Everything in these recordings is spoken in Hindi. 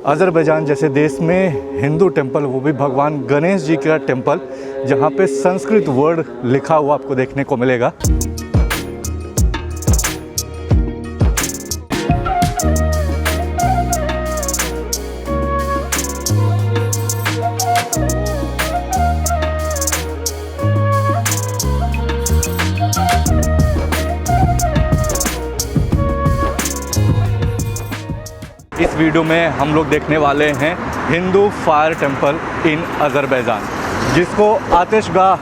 अज़रबैजान जैसे देश में हिंदू टेंपल, वो भी भगवान गणेश जी का टेंपल, जहाँ पे संस्कृत वर्ड लिखा हुआ आपको देखने को मिलेगा। इस वीडियो में हम लोग देखने वाले हैं हिंदू फायर टेंपल इन अज़रबैजान, जिसको आतिशगाह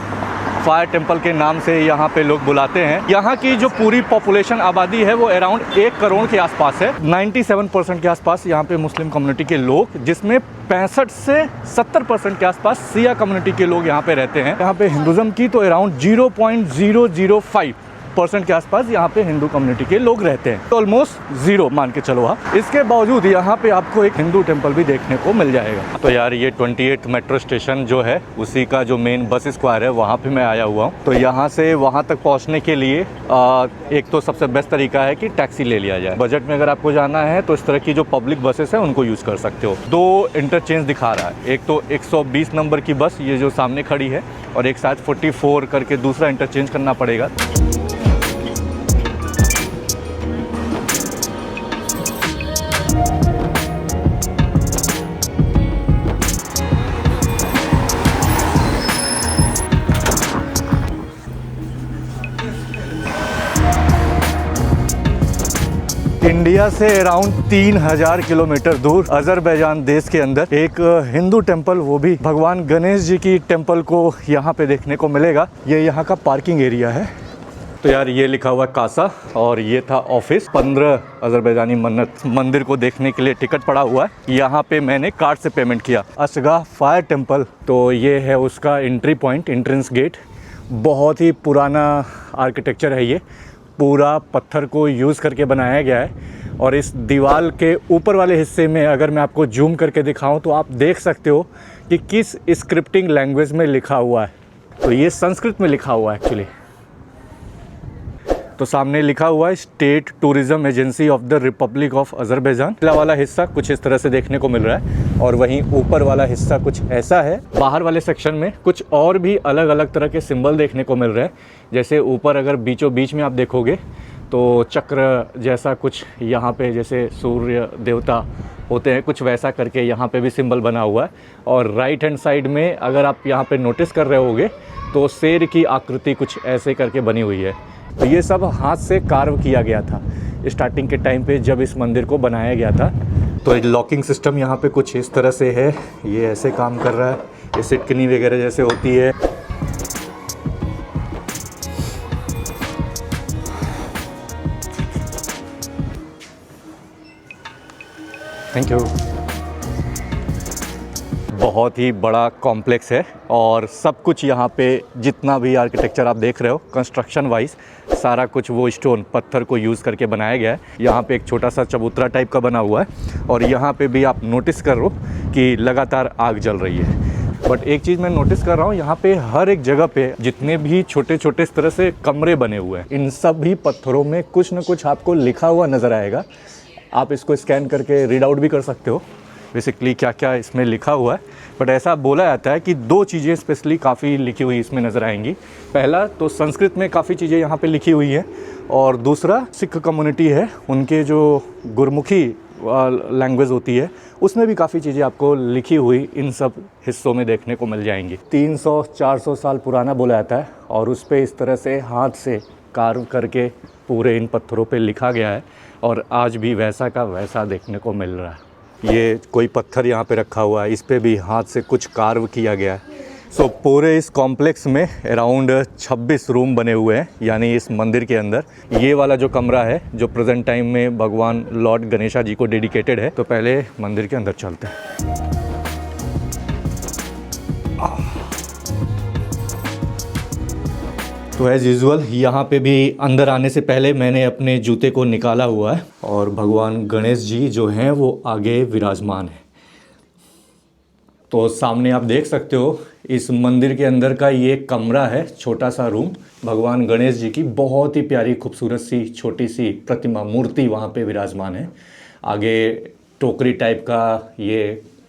फायर टेंपल के नाम से यहाँ पे लोग बुलाते हैं। यहाँ की जो पूरी पॉपुलेशन आबादी है वो अराउंड 1 करोड़ के आसपास है। 97% के आसपास यहाँ पे मुस्लिम कम्युनिटी के लोग, जिसमें 65 से 70% के आसपास सिया कम्युनिटी के लोग यहाँ पे रहते हैं। यहाँ पे हिंदुज़म की तो अराउंड 0.005% के आसपास यहाँ पे हिंदू कम्युनिटी के लोग रहते हैं, तो ऑलमोस्ट जीरो मान के चलो आप। इसके बावजूद यहाँ पे आपको एक हिंदू टेंपल भी देखने को मिल जाएगा। तो यार ये 28 मेट्रो स्टेशन जो है, उसी का जो मेन बस स्क्वायर है, वहाँ पे मैं आया हुआ हूँ। तो यहाँ से वहाँ तक पहुँचने के लिए एक तो सबसे बेस्ट तरीका है कि टैक्सी ले लिया जाए। बजट में अगर आपको जाना है तो इस तरह की जो पब्लिक बसेस हैं उनको यूज़ कर सकते हो। 2 इंटरचेंज दिखा रहा है, एक तो 120 नंबर की बस ये जो सामने खड़ी है, और एक साथ 44 करके दूसरा इंटरचेंज करना पड़ेगा। इंडिया से अराउंड 3000 किलोमीटर दूर अज़रबैजान देश के अंदर एक हिंदू टेंपल, वो भी भगवान गणेश जी की टेंपल को यहाँ पे देखने को मिलेगा। ये यहाँ का पार्किंग एरिया है। तो यार ये लिखा हुआ कासा, और ये था ऑफिस। 15 अज़रबैजानी मन्नत मंदिर को देखने के लिए टिकट पड़ा हुआ है। यहाँ पे मैंने कार्ड से पेमेंट किया। आतिशगाह फायर टेंपल, तो ये है उसका एंट्री पॉइंट, एंट्रेंस गेट। बहुत ही पुराना आर्किटेक्चर है ये, पूरा पत्थर को यूज़ करके बनाया गया है। और इस दीवार के ऊपर वाले हिस्से में अगर मैं आपको जूम करके दिखाऊं तो आप देख सकते हो कि किस स्क्रिप्टिंग लैंग्वेज में लिखा हुआ है। तो ये संस्कृत में लिखा हुआ है एक्चुअली। तो सामने लिखा हुआ है state tourism agency of the Republic of Azerbaijan. पिछला वाला हिस्सा कुछ इस तरह से देखने को मिल रहा है, और वहीं ऊपर वाला हिस्सा कुछ ऐसा है। बाहर वाले सेक्शन में कुछ और भी अलग अलग तरह के सिंबल देखने को मिल रहे हैं। जैसे ऊपर अगर बीचों बीच में आप देखोगे तो चक्र जैसा कुछ यहाँ पे, जैसे सूर्य देवता होते हैं, कुछ वैसा करके यहाँ पे भी सिंबल बना हुआ है। और राइट हैंड साइड में अगर आप यहाँ पे नोटिस कर रहे होगे तो शेर की आकृति कुछ ऐसे करके बनी हुई है। तो ये सब हाथ से कार्व किया गया था स्टार्टिंग के टाइम पे जब इस मंदिर को बनाया गया था। तो लॉकिंग सिस्टम यहाँ पे कुछ इस तरह से है, ये ऐसे काम कर रहा है। ये सिटकनी वगैरह जैसे होती है। Thank you. बहुत ही बड़ा कॉम्प्लेक्स है, और सब कुछ यहाँ पे जितना भी आर्किटेक्चर आप देख रहे हो कंस्ट्रक्शन वाइज, सारा कुछ वो स्टोन पत्थर को यूज़ करके बनाया गया है। यहाँ पे एक छोटा सा चबूतरा टाइप का बना हुआ है, और यहाँ पे भी आप नोटिस कर रहे हो कि लगातार आग जल रही है। बट एक चीज़ मैं नोटिस कर रहा हूँ, यहाँ पे हर एक जगह पे जितने भी छोटे छोटे इस तरह से कमरे बने हुए हैं, इन सब भी पत्थरों में कुछ न कुछ आपको लिखा हुआ नज़र आएगा। आप इसको स्कैन करके रीड आउट भी कर सकते हो बेसिकली क्या क्या इसमें लिखा हुआ है। बट ऐसा बोला जाता है कि 2 चीज़ें स्पेशली काफ़ी लिखी हुई इसमें नज़र आएंगी। पहला तो संस्कृत में काफ़ी चीज़ें यहाँ पे लिखी हुई हैं, और दूसरा सिख कम्युनिटी है, उनके जो गुरमुखी लैंग्वेज होती है उसमें भी काफ़ी चीज़ें आपको लिखी हुई इन सब हिस्सों में देखने को मिल जाएंगी। 300-400 साल पुराना बोला जाता है, और उस पर इस तरह से हाथ से कार्व करके पूरे इन पत्थरों पे लिखा गया है, और आज भी वैसा का वैसा देखने को मिल रहा है। ये कोई पत्थर यहाँ पे रखा हुआ है, इस पे भी हाथ से कुछ कार्व किया गया है। सो पूरे इस कॉम्प्लेक्स में अराउंड 26 रूम बने हुए हैं, यानी इस मंदिर के अंदर। ये वाला जो कमरा है जो प्रेजेंट टाइम में भगवान लॉर्ड गणेशा जी को डेडिकेटेड है। तो पहले मंदिर के अंदर चलते हैं। तो एज़ यूजुअल यहाँ पे भी अंदर आने से पहले मैंने अपने जूते को निकाला हुआ है, और भगवान गणेश जी जो हैं वो आगे विराजमान है। तो सामने आप देख सकते हो इस मंदिर के अंदर का ये कमरा है, छोटा सा रूम। भगवान गणेश जी की बहुत ही प्यारी खूबसूरत सी छोटी सी प्रतिमा मूर्ति वहाँ पे विराजमान है। आगे टोकरी टाइप का ये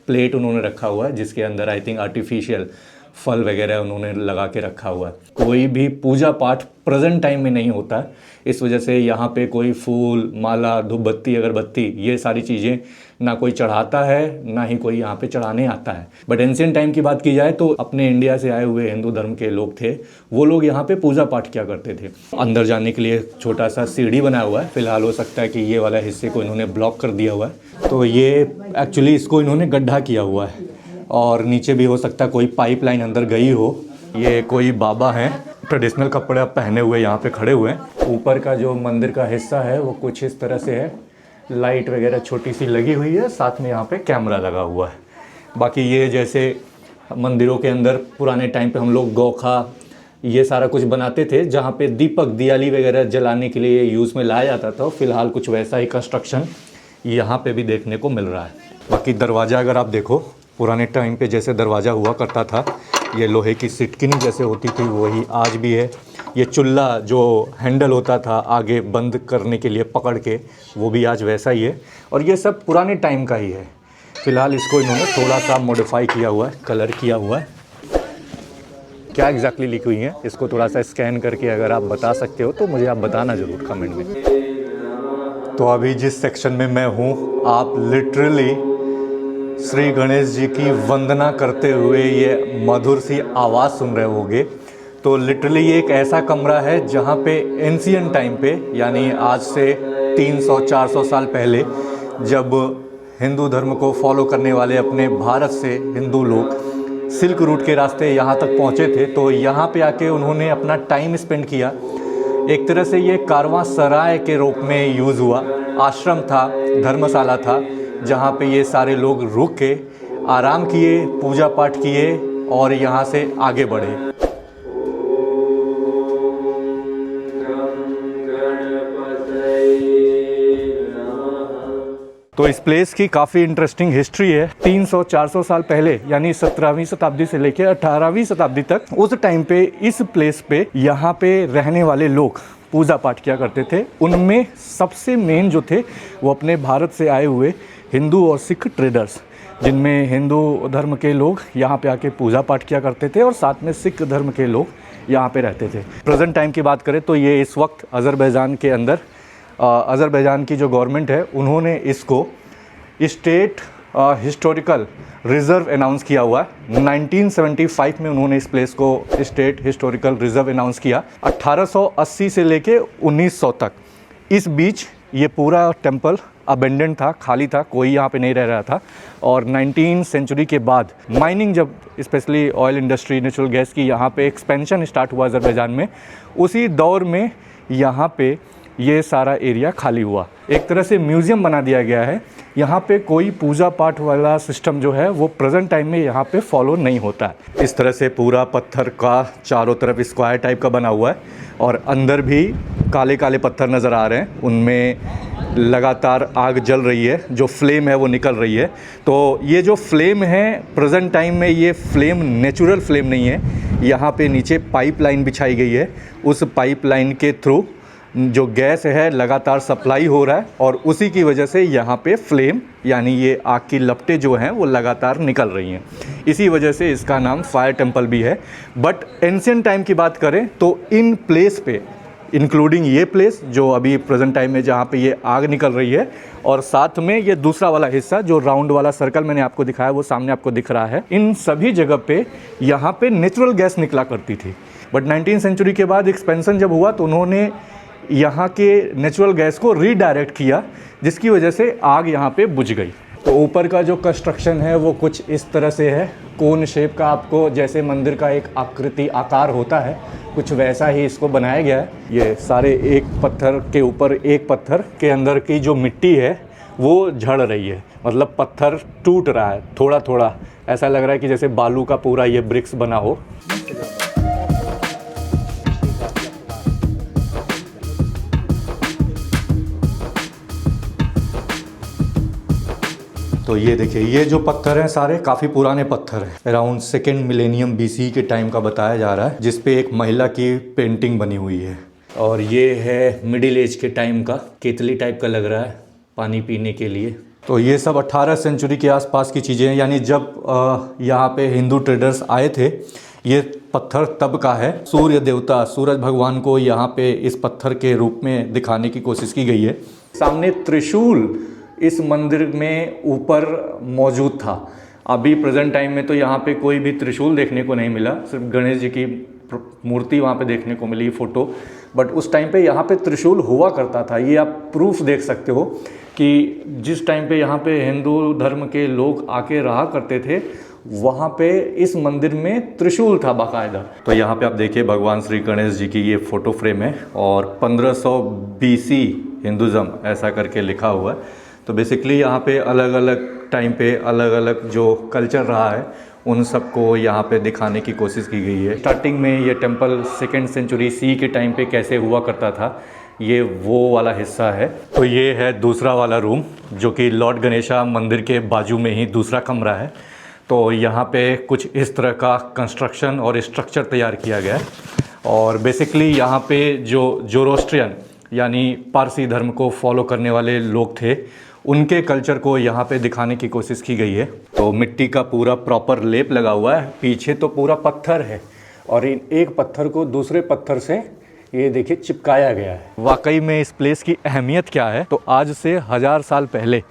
प्लेट उन्होंने रखा हुआ है, जिसके अंदर आई थिंक आर्टिफिशियल फल वगैरह उन्होंने लगा के रखा हुआ है। कोई भी पूजा पाठ प्रेजेंट टाइम में नहीं होता है, इस वजह से यहाँ पे कोई फूल, माला, धूपबत्ती, अगरबत्ती, ये सारी चीज़ें ना कोई चढ़ाता है, ना ही कोई यहाँ पे चढ़ाने आता है। बट एंशिएंट टाइम की बात की जाए तो अपने इंडिया से आए हुए हिंदू धर्म के लोग थे, वो लोग यहाँ पे पूजा पाठ किया करते थे। अंदर जाने के लिए छोटा सा सीढ़ी बना हुआ है, फिलहाल हो सकता है कि ये वाला हिस्से को इन्होंने ब्लॉक कर दिया हुआ है, तो ये एक्चुअली इसको इन्होंने गड्ढा किया हुआ है और नीचे भी हो सकता है कोई पाइपलाइन अंदर गई हो। ये कोई बाबा हैं, ट्रेडिशनल कपड़े पहने हुए यहाँ पे खड़े हुए हैं। ऊपर का जो मंदिर का हिस्सा है वो कुछ इस तरह से है, लाइट वगैरह छोटी सी लगी हुई है, साथ में यहाँ पे कैमरा लगा हुआ है। बाकी ये जैसे मंदिरों के अंदर पुराने टाइम पे हम लोग गौखा ये सारा कुछ बनाते थे, जहाँ पे दीपक दियाली वगैरह जलाने के लिए यूज़ में लाया जाता था, फिलहाल कुछ वैसा ही कंस्ट्रक्शन यहाँ पे भी देखने को मिल रहा है। बाकी दरवाज़ा अगर आप देखो, पुराने टाइम पे जैसे दरवाज़ा हुआ करता था, ये लोहे की सिटकिनी जैसे होती थी वही आज भी है। ये चुल्ला जो हैंडल होता था आगे बंद करने के लिए पकड़ के, वो भी आज वैसा ही है, और ये सब पुराने टाइम का ही है। फ़िलहाल इसको इन्होंने थोड़ा सा मॉडिफाई किया हुआ है, कलर किया हुआ है। क्या एग्जैक्टली लिखी हुई है इसको थोड़ा सा स्कैन करके अगर आप बता सकते हो तो मुझे आप बताना ज़रूर कमेंट में। तो अभी जिस सेक्शन में मैं हूँ, आप लिटरली श्री गणेश जी की वंदना करते हुए ये मधुर सी आवाज़ सुन रहे होंगे। तो लिटरली ये एक ऐसा कमरा है जहाँ पे एंशिएंट टाइम पे, यानी आज से 300-400 साल पहले, जब हिंदू धर्म को फॉलो करने वाले अपने भारत से हिंदू लोग सिल्क रूट के रास्ते यहाँ तक पहुँचे थे, तो यहाँ पे आके उन्होंने अपना टाइम स्पेंड किया। एक तरह से ये कारवां सराय के रूप में यूज़ हुआ। आश्रम था, धर्मशाला था, जहाँ पे ये सारे लोग रुक के आराम किए, पूजा पाठ किए और यहाँ से आगे बढ़े। तो इस प्लेस की काफ़ी इंटरेस्टिंग हिस्ट्री है। 300-400 साल पहले, यानी 17वीं शताब्दी से लेकर 18वीं शताब्दी तक, उस टाइम पे इस प्लेस पे यहाँ पे रहने वाले लोग पूजा पाठ किया करते थे। उनमें सबसे मेन जो थे वो अपने भारत से आए हुए हिंदू और सिख ट्रेडर्स, जिनमें हिंदू धर्म के लोग यहाँ पे आके पूजा पाठ किया करते थे और साथ में सिख धर्म के लोग यहाँ पे रहते थे। प्रेजेंट टाइम की बात करें तो ये इस वक्त अज़रबैजान के अंदर, अज़रबैजान की जो गवर्नमेंट है उन्होंने इसको स्टेट हिस्टोरिकल रिज़र्व अनाउंस किया हुआ है। 1975 में उन्होंने इस प्लेस को स्टेट हिस्टोरिकल रिज़र्व अनाउंस किया। 1880 से लेके 1900 तक इस बीच ये पूरा टेम्पल अबेंडेंट था, खाली था, कोई यहाँ पे नहीं रह रहा था। और 19वीं सेंचुरी के बाद माइनिंग, जब specially oil industry, natural gas की यहाँ पे एक्सपेंशन स्टार्ट हुआ अज़रबैजान में, उसी दौर में यहाँ पे ये सारा एरिया खाली हुआ। एक तरह से म्यूज़ियम बना दिया गया है। यहाँ पे कोई पूजा पाठ वाला सिस्टम जो है वो प्रेजेंट टाइम में यहाँ पे फॉलो नहीं होता है। इस तरह से पूरा पत्थर का चारों तरफ स्क्वायर टाइप का बना हुआ है और अंदर भी काले काले पत्थर नज़र आ रहे हैं, उनमें लगातार आग जल रही है, जो फ्लेम है वो निकल रही है। तो ये जो फ्लेम है प्रेजेंट टाइम में, ये फ्लेम नेचुरल फ्लेम नहीं है। यहाँ पे नीचे पाइपलाइन बिछाई गई है, उस पाइपलाइन के थ्रू जो गैस है लगातार सप्लाई हो रहा है और उसी की वजह से यहाँ पे फ्लेम, यानी ये आग की लपटें जो हैं वो लगातार निकल रही हैं। इसी वजह से इसका नाम फायर टेम्पल भी है। बट एंशिएंट टाइम की बात करें तो इन प्लेस पे, इंक्लूडिंग ये प्लेस जो अभी प्रेजेंट टाइम में जहाँ पे ये आग निकल रही है, और साथ में ये दूसरा वाला हिस्सा जो राउंड वाला सर्कल मैंने आपको दिखाया वो सामने आपको दिख रहा है, इन सभी जगह पे यहाँ पे नेचुरल गैस निकला करती थी। बट 19वीं सेंचुरी के बाद एक्सपेंशन जब हुआ तो उन्होंने यहाँ के नेचुरल गैस को रीडायरेक्ट किया, जिसकी वजह से आग यहाँ पे बुझ गई। तो ऊपर का जो कंस्ट्रक्शन है वो कुछ इस तरह से है, कोन शेप का, आपको जैसे मंदिर का एक आकृति आकार होता है कुछ वैसा ही इसको बनाया गया है। ये सारे एक पत्थर के ऊपर एक पत्थर के अंदर की जो मिट्टी है वो झड़ रही है, मतलब पत्थर टूट रहा है थोड़ा थोड़ा, ऐसा लग रहा है कि जैसे बालू का पूरा ये ब्रिक्स बना हो। तो ये देखिए, ये जो पत्थर हैं सारे काफ़ी पुराने पत्थर हैं, अराउंड 2nd मिलेनियम BC के टाइम का बताया जा रहा है, जिस पे एक महिला की पेंटिंग बनी हुई है। और ये है मिडिल एज के टाइम का, केतली टाइप का लग रहा है पानी पीने के लिए। तो ये सब 18 सेंचुरी के आसपास की चीज़ें हैं, यानी जब यहाँ पे हिंदू ट्रेडर्स आए थे। ये पत्थर तब का है। सूर्य देवता, सूरज भगवान को यहाँ पे इस पत्थर के रूप में दिखाने की कोशिश की गई है। सामने त्रिशूल इस मंदिर में ऊपर मौजूद था। अभी प्रेजेंट टाइम में तो यहाँ पे कोई भी त्रिशूल देखने को नहीं मिला, सिर्फ गणेश जी की मूर्ति वहाँ पे देखने को मिली, फोटो। बट उस टाइम पे यहाँ पे त्रिशूल हुआ करता था। ये आप प्रूफ देख सकते हो कि जिस टाइम पे यहाँ पे हिंदू धर्म के लोग आके रहा करते थे, वहाँ पे इस मंदिर में त्रिशूल था बाकायदा। तो यहाँ पे आप देखिए भगवान श्री गणेश जी की ये फ़ोटो फ्रेम है और 1500 BC हिंदुज़म ऐसा करके लिखा हुआ है। तो बेसिकली यहाँ पे अलग अलग टाइम पे अलग अलग जो कल्चर रहा है उन सबको यहाँ पे दिखाने की कोशिश की गई है। स्टार्टिंग में ये टेम्पल 2nd सेंचुरी सी के टाइम पे कैसे हुआ करता था, ये वो वाला हिस्सा है। तो ये है दूसरा वाला रूम, जो कि लॉर्ड गणेशा मंदिर के बाजू में ही दूसरा कमरा है। तो यहाँ पे कुछ इस तरह का कंस्ट्रक्शन और स्ट्रक्चर तैयार किया गया है। और बेसिकली यहाँ पे जो जोरोस्ट्रियन यानी पारसी धर्म को फॉलो करने वाले लोग थे, उनके कल्चर को यहाँ पे दिखाने की कोशिश की गई है। तो मिट्टी का पूरा प्रॉपर लेप लगा हुआ है, पीछे तो पूरा पत्थर है और इन एक पत्थर को दूसरे पत्थर से ये देखिए चिपकाया गया है। वाकई में इस प्लेस की अहमियत क्या है, तो आज से 1000 साल पहले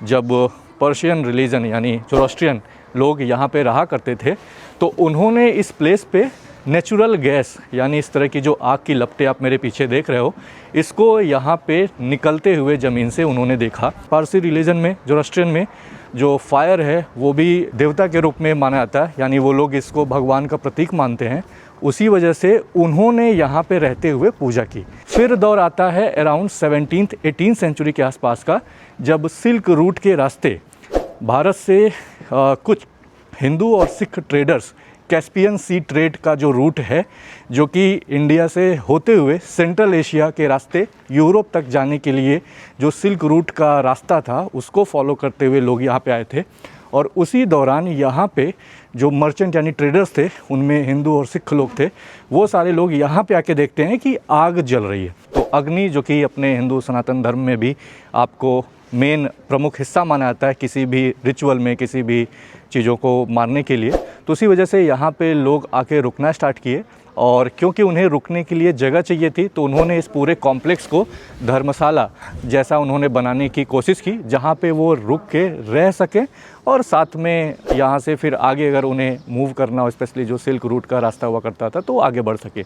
जब पर्शियन रिलीजन यानी जोरोस्ट्रियन लोग यहाँ पे रहा करते थे, तो उन्होंने इस प्लेस पे नेचुरल गैस यानी इस तरह की जो आग की लपटें आप मेरे पीछे देख रहे हो, इसको यहाँ पे निकलते हुए ज़मीन से उन्होंने देखा। पारसी रिलीजन में, जोरोस्ट्रियन में जो फायर है वो भी देवता के रूप में माना जाता है, यानी वो लोग इसको भगवान का प्रतीक मानते हैं। उसी वजह से उन्होंने यहाँ पे रहते हुए पूजा की। फिर दौर आता है अराउंड 17th 18th सेंचुरी के आसपास का, जब सिल्क रूट के रास्ते भारत से कुछ हिंदू और सिख ट्रेडर्स कैस्पियन सी ट्रेड का जो रूट है, जो कि इंडिया से होते हुए सेंट्रल एशिया के रास्ते यूरोप तक जाने के लिए जो सिल्क रूट का रास्ता था, उसको फॉलो करते हुए लोग यहाँ पे आए थे। और उसी दौरान यहाँ पे जो मर्चेंट यानी ट्रेडर्स थे, उनमें हिंदू और सिख लोग थे, वो सारे लोग यहाँ पे आके देखते हैं कि आग जल रही है। तो अग्नि, जो कि अपने हिंदू सनातन धर्म में भी आपको मेन प्रमुख हिस्सा माना जाता है किसी भी रिचुअल में, किसी भी चीज़ों को मारने के लिए, तो उसी वजह से यहाँ पे लोग आके रुकना स्टार्ट किए। और क्योंकि उन्हें रुकने के लिए जगह चाहिए थी, तो उन्होंने इस पूरे कॉम्प्लेक्स को धर्मशाला जैसा उन्होंने बनाने की कोशिश की, जहाँ पे वो रुक के रह सकें और साथ में यहाँ से फिर आगे अगर उन्हें मूव करना हो, स्पेशली जो सिल्क रूट का रास्ता हुआ करता था, तो आगे बढ़ सके।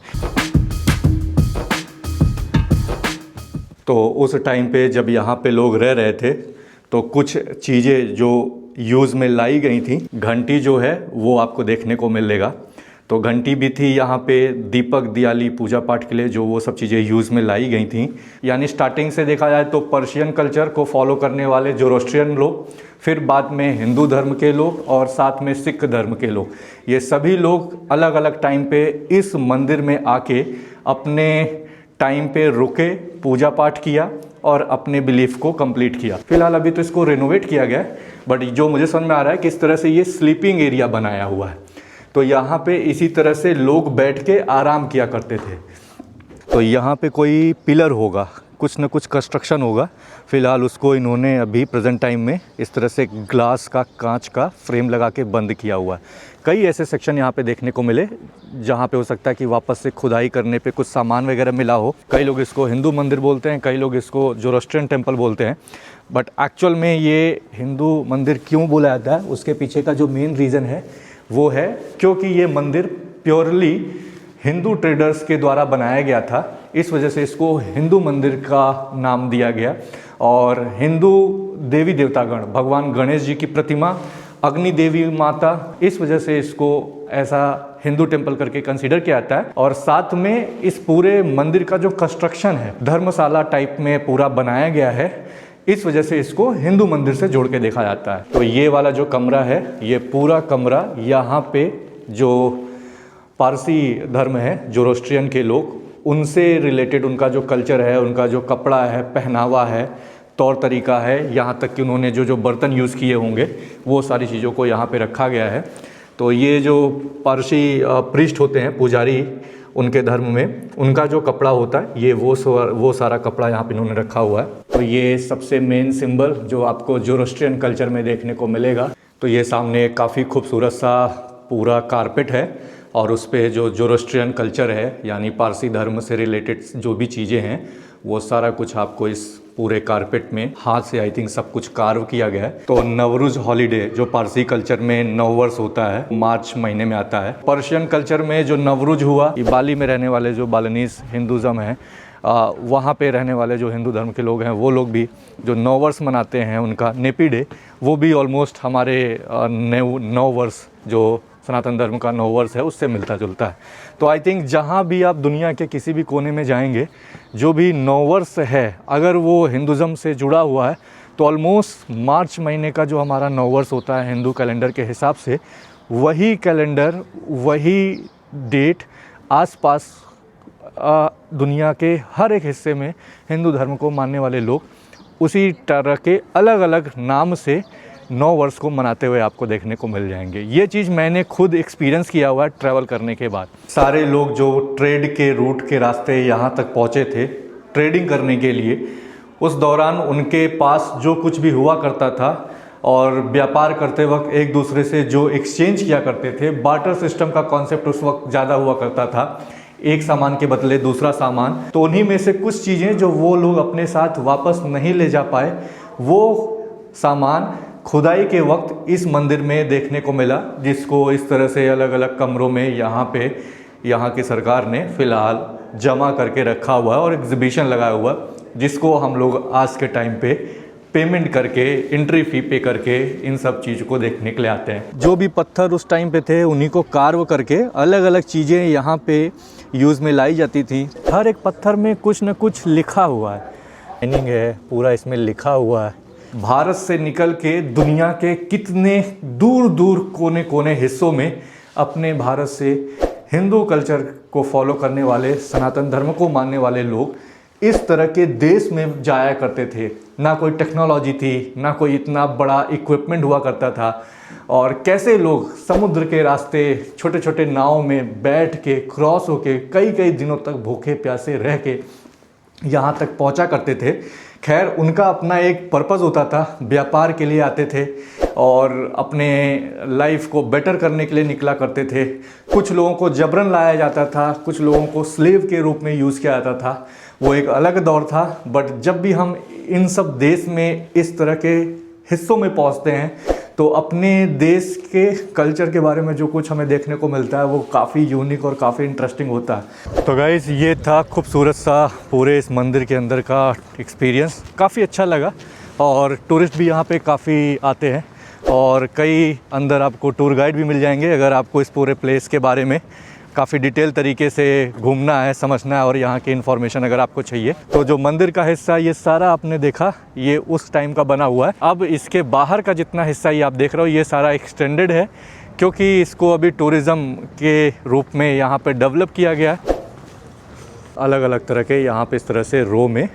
तो उस टाइम पे जब यहाँ पे लोग रह रहे थे, तो कुछ चीज़ें जो यूज़ में लाई गई थी, घंटी जो है वो आपको देखने को मिलेगा। तो घंटी भी थी यहाँ पे, दीपक दियाली पूजा पाठ के लिए जो वो सब चीज़ें यूज़ में लाई गई थी। यानी स्टार्टिंग से देखा जाए तो पर्शियन कल्चर को फॉलो करने वाले जोरोस्ट्रियन लोग, फिर बाद में हिंदू धर्म के लोग और साथ में सिख धर्म के लोग, ये सभी लोग अलग अलग टाइम पे इस मंदिर में आके अपने टाइम पे रुके, पूजा पाठ किया और अपने बिलीफ को कंप्लीट किया। फिलहाल अभी तो इसको रेनोवेट किया गया है, बट जो मुझे समझ में आ रहा है किस तरह से ये स्लीपिंग एरिया बनाया हुआ है। तो यहाँ पे इसी तरह से लोग बैठ के आराम किया करते थे। तो यहाँ पे कोई पिलर होगा, कुछ न कुछ कंस्ट्रक्शन होगा। फ़िलहाल उसको इन्होंने अभी प्रेजेंट टाइम में इस तरह से ग्लास का, कांच का फ्रेम लगा के बंद किया हुआ है। कई ऐसे सेक्शन यहाँ पे देखने को मिले जहाँ पे हो सकता है कि वापस से खुदाई करने पे कुछ सामान वगैरह मिला हो। कई लोग इसको हिंदू मंदिर बोलते हैं, कई लोग इसको जोरोस्ट्रियन टेम्पल बोलते हैं, बट एक्चुअल में ये हिंदू मंदिर क्यों बोला जाता है, उसके पीछे का जो मेन रीज़न है वो है क्योंकि ये मंदिर प्योरली हिंदू ट्रेडर्स के द्वारा बनाया गया था। इस वजह से इसको हिंदू मंदिर का नाम दिया गया। और हिंदू देवी देवतागण, भगवान गणेश जी की प्रतिमा, अग्नि देवी माता, इस वजह से इसको ऐसा हिंदू टेम्पल करके कंसीडर किया जाता है। और साथ में इस पूरे मंदिर का जो कंस्ट्रक्शन है, धर्मशाला टाइप में पूरा बनाया गया है, इस वजह से इसको हिंदू मंदिर से जोड़ के देखा जाता है। तो ये वाला जो कमरा है, ये पूरा कमरा, यहाँ पे जो पारसी धर्म है, जोरोस्ट्रियन के लोग, उनसे रिलेटेड उनका जो कल्चर है, उनका जो कपड़ा है, पहनावा है, तौर तरीका है, यहाँ तक कि उन्होंने जो जो बर्तन यूज़ किए होंगे, वो सारी चीज़ों को यहाँ पे रखा गया है। तो ये जो पारसी प्रीस्ट होते हैं, पुजारी, उनके धर्म में उनका जो कपड़ा होता है ये वो सारा कपड़ा यहाँ पे इन्होंने रखा हुआ है। तो ये सबसे मेन सिंबल जो आपको जोरोस्ट्रियन कल्चर में देखने को मिलेगा। तो ये सामने काफ़ी खूबसूरत सा पूरा कारपेट है और उस पे जो जोरोस्ट्रियन कल्चर है यानी पारसी धर्म से रिलेटेड जो भी चीज़ें हैं वो सारा कुछ आपको इस पूरे कारपेट में हाथ से आई थिंक सब कुछ कार्व किया गया है। तो नवरुज हॉलीडे जो पारसी कल्चर में नव वर्ष होता है मार्च महीने में आता है। पर्शियन कल्चर में जो नवरुज हुआ, ये बाली में रहने वाले जो बालिनीज हिंदुज़म है वहाँ पे रहने वाले जो हिंदू धर्म के लोग हैं वो लोग भी जो नव वर्ष मनाते हैं उनका नेपी डे, वो भी ऑलमोस्ट हमारे नव वर्ष जो सनातन धर्म का नव वर्ष है उससे मिलता जुलता है। तो आई थिंक जहाँ भी आप दुनिया के किसी भी कोने में जाएंगे जो भी नव वर्ष है अगर वो हिंदुज़म से जुड़ा हुआ है तो ऑलमोस्ट मार्च महीने का जो हमारा नव वर्ष होता है हिंदू कैलेंडर के हिसाब से वही कैलेंडर वही डेट आसपास दुनिया के हर एक हिस्से में हिंदू धर्म को मानने वाले लोग उसी तरह के अलग अलग नाम से नौ वर्ष को मनाते हुए आपको देखने को मिल जाएंगे। ये चीज़ मैंने खुद एक्सपीरियंस किया हुआ है ट्रैवल करने के बाद। सारे लोग जो ट्रेड के रूट के रास्ते यहाँ तक पहुँचे थे ट्रेडिंग करने के लिए, उस दौरान उनके पास जो कुछ भी हुआ करता था और व्यापार करते वक्त एक दूसरे से जो एक्सचेंज किया करते थे, बार्टर सिस्टम का कॉन्सेप्ट उस वक्त ज़्यादा हुआ करता था, एक सामान के बदले दूसरा सामान। तो उन्हीं में से कुछ चीज़ें जो वो लोग अपने साथ वापस नहीं ले जा पाए वो सामान खुदाई के वक्त इस मंदिर में देखने को मिला, जिसको इस तरह से अलग अलग कमरों में यहाँ की सरकार ने फ़िलहाल जमा करके रखा हुआ है और एग्जीबिशन लगाया हुआ जिसको हम लोग आज के टाइम पे पेमेंट करके एंट्री फ़ी पे करके इन सब चीज़ को देखने के लिए आते हैं। जो भी पत्थर उस टाइम पे थे उन्हीं को कार्व करके अलग अलग चीज़ें यहाँ पे यूज़ में लाई जाती थी। हर एक पत्थर में कुछ न कुछ लिखा हुआ है, मीनिंग है पूरा इसमें लिखा हुआ है। भारत से निकल के दुनिया के कितने दूर दूर कोने कोने हिस्सों में अपने भारत से हिंदू कल्चर को फॉलो करने वाले सनातन धर्म को मानने वाले लोग इस तरह के देश में जाया करते थे। ना कोई टेक्नोलॉजी थी, ना कोई इतना बड़ा इक्विपमेंट हुआ करता था, और कैसे लोग समुद्र के रास्ते छोटे छोटे नाव में बैठ के क्रॉस होके कई कई दिनों तक भूखे प्यासे रह के यहाँ तक पहुँचा करते थे। खैर उनका अपना एक पर्पज़ होता था, व्यापार के लिए आते थे और अपने लाइफ को बेटर करने के लिए निकला करते थे। कुछ लोगों को जबरन लाया जाता था, कुछ लोगों को स्लेव के रूप में यूज़ किया जाता था, वो एक अलग दौर था। बट जब भी हम इन सब देश में इस तरह के हिस्सों में पहुंचते हैं तो अपने देश के कल्चर के बारे में जो कुछ हमें देखने को मिलता है वो काफ़ी यूनिक और काफ़ी इंटरेस्टिंग होता है। तो गाइस ये था खूबसूरत सा पूरे इस मंदिर के अंदर का एक्सपीरियंस, काफ़ी अच्छा लगा। और टूरिस्ट भी यहाँ पे काफ़ी आते हैं और कई अंदर आपको टूर गाइड भी मिल जाएंगे अगर आपको इस पूरे प्लेस के बारे में काफ़ी डिटेल तरीके से घूमना है, समझना है और यहाँ की इन्फॉर्मेशन अगर आपको चाहिए। तो जो मंदिर का हिस्सा ये सारा आपने देखा ये उस टाइम का बना हुआ है। अब इसके बाहर का जितना हिस्सा ये आप देख रहे हो ये सारा एक्सटेंडेड है क्योंकि इसको अभी टूरिज़्म के रूप में यहाँ पे डेवलप किया गया है। अलग अलग तरह के यहाँ पे इस तरह से रो में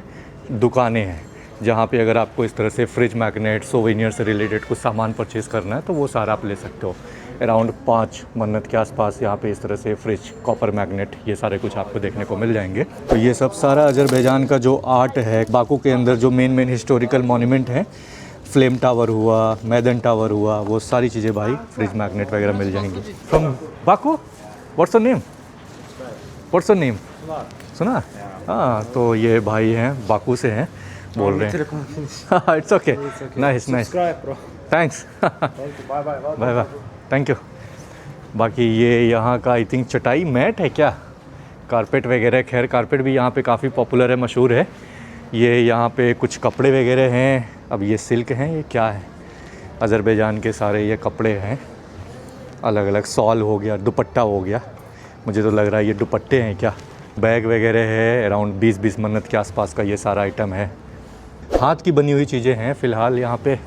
दुकानें हैं जहाँ पे अगर आपको इस तरह से फ्रिज मैग्नेट सोवेनियर से रिलेटेड कुछ सामान परचेज़ करना है तो वो सारा आप ले सकते हो। अराउंड 5 मन्नत के आसपास यहाँ पे इस तरह से फ्रिज, कॉपर मैग्नेट, ये सारे कुछ आपको देखने को मिल जाएंगे। तो ये सब सारा अजरबैजान का जो आर्ट है, बाकू के अंदर जो मेन हिस्टोरिकल मॉन्यूमेंट हैं, फ्लेम टावर हुआ, मैदन टावर हुआ, वो सारी चीज़ें भाई फ्रिज मैग्नेट वगैरह मिल जाएंगी। From Baku, what's your name? What's your name? सुना? हाँ, तो ये भाई हैं बाकू से हैं, बोल रहे हैं। It's okay, nice nice, thanks, bye bye, thank you. बाकी ये यहाँ का आई थिंक चटाई मैट है क्या, कारपेट वगैरह। खैर कारपेट भी यहाँ पे काफ़ी पॉपुलर है, मशहूर है। ये यहाँ पे कुछ कपड़े वगैरह हैं। अब ये सिल्क हैं, ये क्या है? अजरबैजान के सारे ये कपड़े हैं, अलग अलग सॉल हो गया, दुपट्टा हो गया, मुझे तो लग रहा है ये दुपट्टे हैं क्या। बैग वगैरह है, अराउंड 20-20 मन्नत के आसपास का ये सारा आइटम है। हाथ की बनी हुई चीज़ें हैं फ़िलहाल यहाँ पे।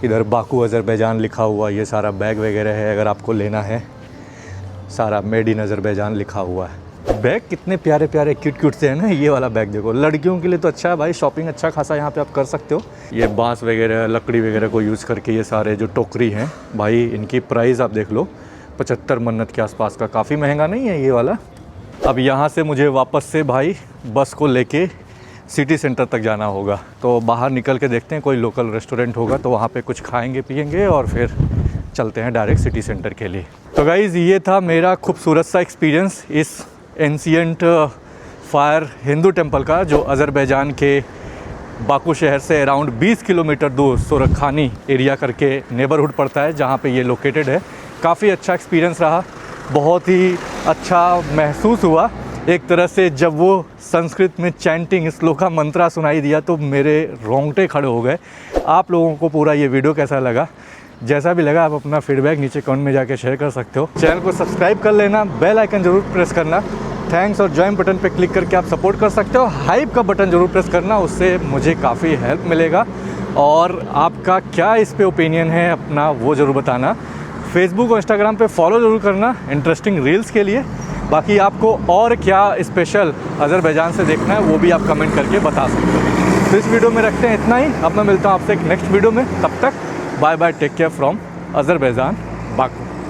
इधर बाकू अजरबैजान लिखा हुआ ये सारा बैग वगैरह है, अगर आपको लेना है। सारा मेड इन अजरबैजान लिखा हुआ है। बैग कितने प्यारे प्यारे क्यूट क्यूट से हैं ना। ये वाला बैग देखो, लड़कियों के लिए तो अच्छा है भाई, शॉपिंग अच्छा खासा यहाँ पे आप कर सकते हो। ये बांस वगैरह, लकड़ी वगैरह को यूज़ करके ये सारे जो टोकरी हैं भाई, इनकी प्राइस आप देख लो, 75 मन्नत के आसपास का, काफ़ी महंगा नहीं है ये वाला। अब यहाँ से मुझे वापस से भाई बस को लेके सिटी सेंटर तक जाना होगा, तो बाहर निकल के देखते हैं कोई लोकल रेस्टोरेंट होगा तो वहाँ पे कुछ खाएंगे पिएंगे और फिर चलते हैं डायरेक्ट सिटी सेंटर के लिए। तो गाइज़ ये था मेरा खूबसूरत सा एक्सपीरियंस इस एंशिएंट फायर हिंदू टेम्पल का, जो अज़रबैजान के बाकू शहर से अराउंड 20 किलोमीटर दूर सोरखानी एरिया करके नेबरहुड पड़ता है जहाँ पे ये लोकेटेड है। काफ़ी अच्छा एक्सपीरियंस रहा, बहुत ही अच्छा महसूस हुआ एक तरह से। जब वो संस्कृत में चैंटिंग श्लोका मंत्रा सुनाई दिया तो मेरे रोंगटे खड़े हो गए। आप लोगों को पूरा ये वीडियो कैसा लगा? जैसा भी लगा आप अपना फीडबैक नीचे कमेंट में जाके शेयर कर सकते हो। चैनल को सब्सक्राइब कर लेना, बेल आइकन ज़रूर प्रेस करना, थैंक्स और ज्वाइन बटन पे क्लिक करके आप सपोर्ट कर सकते हो। हाइप का बटन ज़रूर प्रेस करना, उससे मुझे काफ़ी हेल्प मिलेगा। और आपका क्या इस पे ओपिनियन है अपना वो ज़रूर बताना। फेसबुक और इंस्टाग्राम पे फॉलो ज़रूर करना इंटरेस्टिंग रील्स के लिए। बाकी आपको और क्या स्पेशल अज़रबैजान से देखना है वो भी आप कमेंट करके बता सकते हो। तो इस वीडियो में रखते हैं इतना ही। अब मैं मिलता हूँ आपसे एक नेक्स्ट वीडियो में, तब तक bye bye, take care from Azerbaijan, Baku.